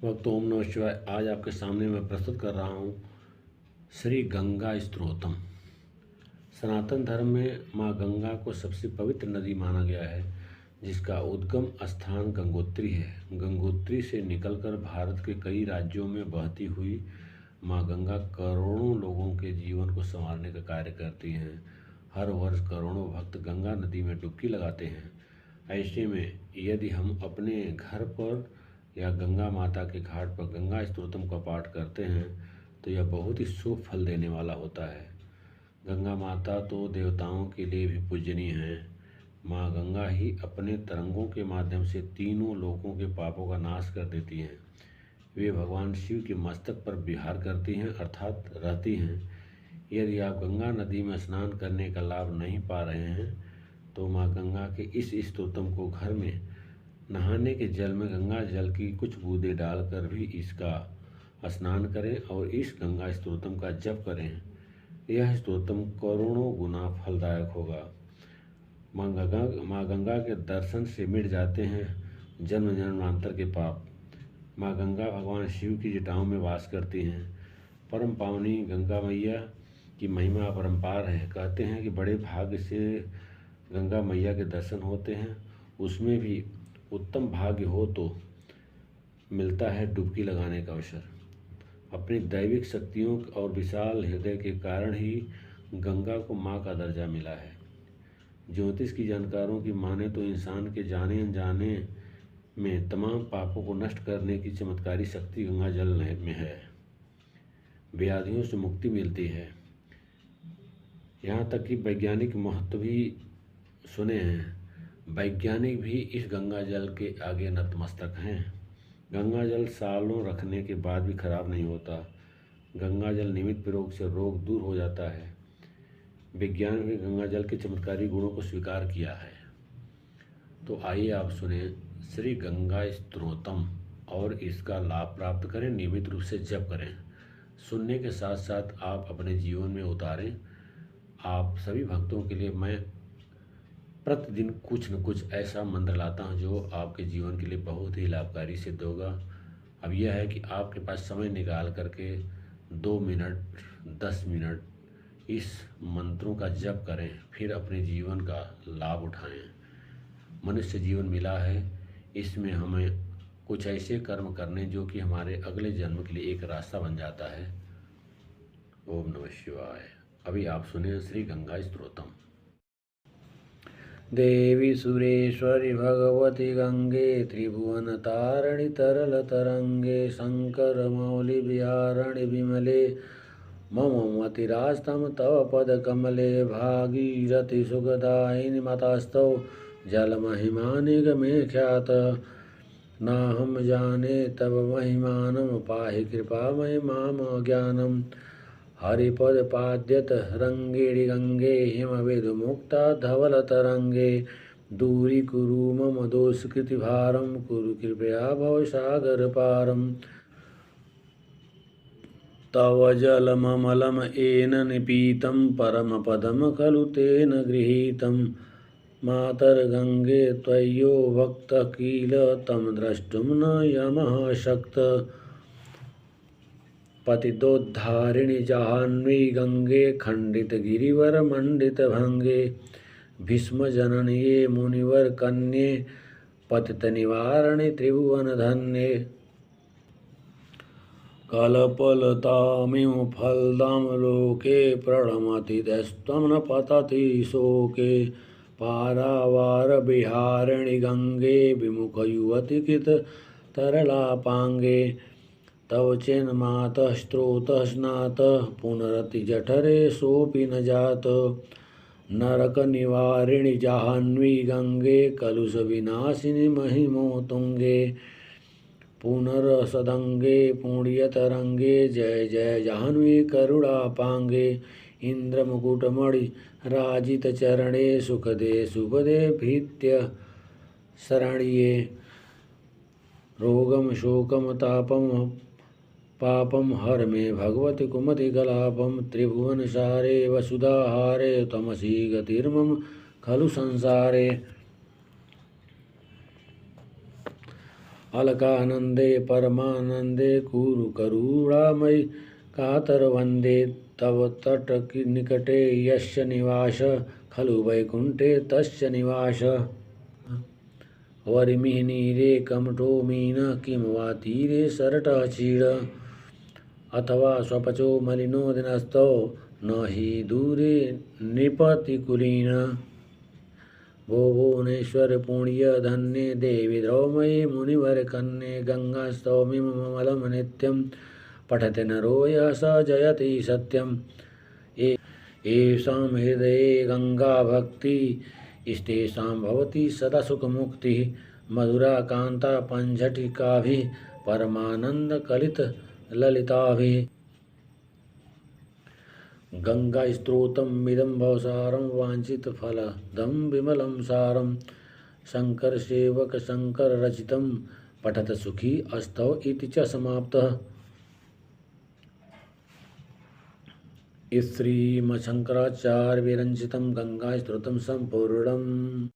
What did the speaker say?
वक्त ओम नमः शिवाय। आज आपके सामने मैं प्रस्तुत कर रहा हूँ श्री गंगा स्तोत्रम। सनातन धर्म में माँ गंगा को सबसे पवित्र नदी माना गया है, जिसका उद्गम स्थान गंगोत्री है। गंगोत्री से निकलकर भारत के कई राज्यों में बहती हुई माँ गंगा करोड़ों लोगों के जीवन को संवारने का कार्य करती हैं। हर वर्ष करोड़ों भक्त गंगा नदी में डुबकी लगाते हैं। ऐसे में यदि हम अपने घर पर या गंगा माता के घाट पर गंगा स्तोत्रम का पाठ करते हैं तो यह बहुत ही शुभ फल देने वाला होता है। गंगा माता तो देवताओं के लिए भी पूजनीय हैं। माँ गंगा ही अपने तरंगों के माध्यम से तीनों लोकों के पापों का नाश कर देती हैं। वे भगवान शिव के मस्तक पर विहार करती हैं, अर्थात रहती हैं। यदि आप गंगा नदी में स्नान करने का लाभ नहीं पा रहे हैं तो माँ गंगा के इस स्तोत्रम को घर में नहाने के जल में गंगा जल की कुछ बूंदें डालकर भी इसका स्नान करें और इस गंगा स्तोत्रम का जप करें। यह स्तोत्रम करोड़ों गुना फलदायक होगा। माँ गंगा के दर्शन से मिट जाते हैं जन्म जन्मांतर के पाप। माँ गंगा भगवान शिव की जटाओं में वास करती हैं। परम पावनी गंगा मैया की महिमा अपरंपार है। कहते हैं कि बड़े भाग्य से गंगा मैया के दर्शन होते हैं, उसमें भी उत्तम भाग्य हो तो मिलता है डुबकी लगाने का अवसर। अपनी दैविक शक्तियों और विशाल हृदय के कारण ही गंगा को माँ का दर्जा मिला है। ज्योतिष की जानकारों की माने तो इंसान के जाने अनजाने में तमाम पापों को नष्ट करने की चमत्कारी शक्ति गंगा जल में है। व्याधियों से मुक्ति मिलती है। यहाँ तक कि वैज्ञानिक महत्व भी सुने हैं। वैज्ञानिक भी इस गंगा जल के आगे नतमस्तक हैं। गंगा जल सालों रखने के बाद भी खराब नहीं होता। गंगा जल निमित्त प्रयोग से रोग दूर हो जाता है। विज्ञान ने गंगा जल के चमत्कारी गुणों को स्वीकार किया है। तो आइए आप सुने श्री गंगा स्तोत्रम और इसका लाभ प्राप्त करें। नियमित रूप से जप करें। सुनने के साथ साथ आप अपने जीवन में उतारें। आप सभी भक्तों के लिए मैं प्रतिदिन कुछ न कुछ ऐसा मंत्र लाता हूँ जो आपके जीवन के लिए बहुत ही लाभकारी सिद्ध होगा। अब यह है कि आपके पास समय निकाल करके 2 मिनट 10 मिनट इस मंत्रों का जप करें, फिर अपने जीवन का लाभ उठाएं। मनुष्य जीवन मिला है, इसमें हमें कुछ ऐसे कर्म करने जो कि हमारे अगले जन्म के लिए एक रास्ता बन जाता है। ओम नमः शिवाय। अभी आप सुने श्री गंगा स्तोत्रम। देवी सुरेश्वरी भगवती गंगे त्रिभुवन तारिणी तरल तरंगे शंकर मौलि विहारिणि विमले मम मतिरास्तम तव पद कमले भागीरथि सुखदायिनि मतस्तौ जल महिमानि गमे ख्यात नाहम जाने तब महिमानं पाहि कृपामय माम ज्ञानम् हरिपद पाद्यत रंगेणि गंगे हिमविदुमुक्ता धवल तरंगे दूरी कुरु मम दोषकृति भारम कुरु कृपया भव सागर पारम तव जलममलम येन निपीतं परम पदम खलु तेन गृहीतं मातर्गंगे त्वय्यो भक्त किल तम द्रष्टुं न यमः शक्त पतितोद्धारिणि जाह्नवी गंगे खंडित गिरिवर मंडित भंगे भीष्म जननिये मुनिवर कन्ये पतित निवारणे त्रिभुवन धन्ये कलपलतामिव फलदाम लोके प्रणमति तस्त्वं न पतति शोके पारावार विहारिणि गंगे विमुख युवति कृत तरलापांगे तव चेन्मातः स्त्रोतः स्नातः पुनरति जठरे सोऽपि न जात नरक निवारिणि जाह्नवी गंगे कलुष विनाशिनि महिमोत्तुंगे पुनरसदंगे पुण्यतरंगे जय जय जाह्नवी करुणापांगे इंद्रमुकुटमणि राजित चरणे सुखदे सुखदे भीत्य शरण्ये रोगम शोकम तापम पापम हर में भगवति कुमति कलापम त्रिभुवन सारे वसुधाहारे तमसी गतिर्मम खलु संसारे अलकानंदे परमानंदे कुरु करुणामयि कातरवन्दे तव तट निकटे यस्य निवास खलु वैकुंठे तस्य निवास। वरिमिहिनीरे कमठो मीन किं वा तीरे सरटः चीड अथवा स्वपचो मलिनो दिनस्थो न हि दूरे नृपतिकुलीन। भो भुवनेश्वर पुण्य धन्ये देवी द्रौमयी मुनिवर कन्ये गंगास्तवमिममलं नित्यं पठते नरो यः स जयति सत्यम्। येषां हृदये गंगा भक्ति इष्टेषां भवति सदा सुखमुक्तिः। मधुरा कांता पंझटिकाभिः परमानंद कलित ललिताभिः। गंगा स्त्रोतम् इदं भवसारं वांछित फलदं विमलं सारं। शंकर सेवक शंकर रचितं पठत सुखी अस्तौ इति च समाप्तः। श्रीमच्छंकराचार्य विरचितं गंगा स्त्रोतं संपूर्णम्।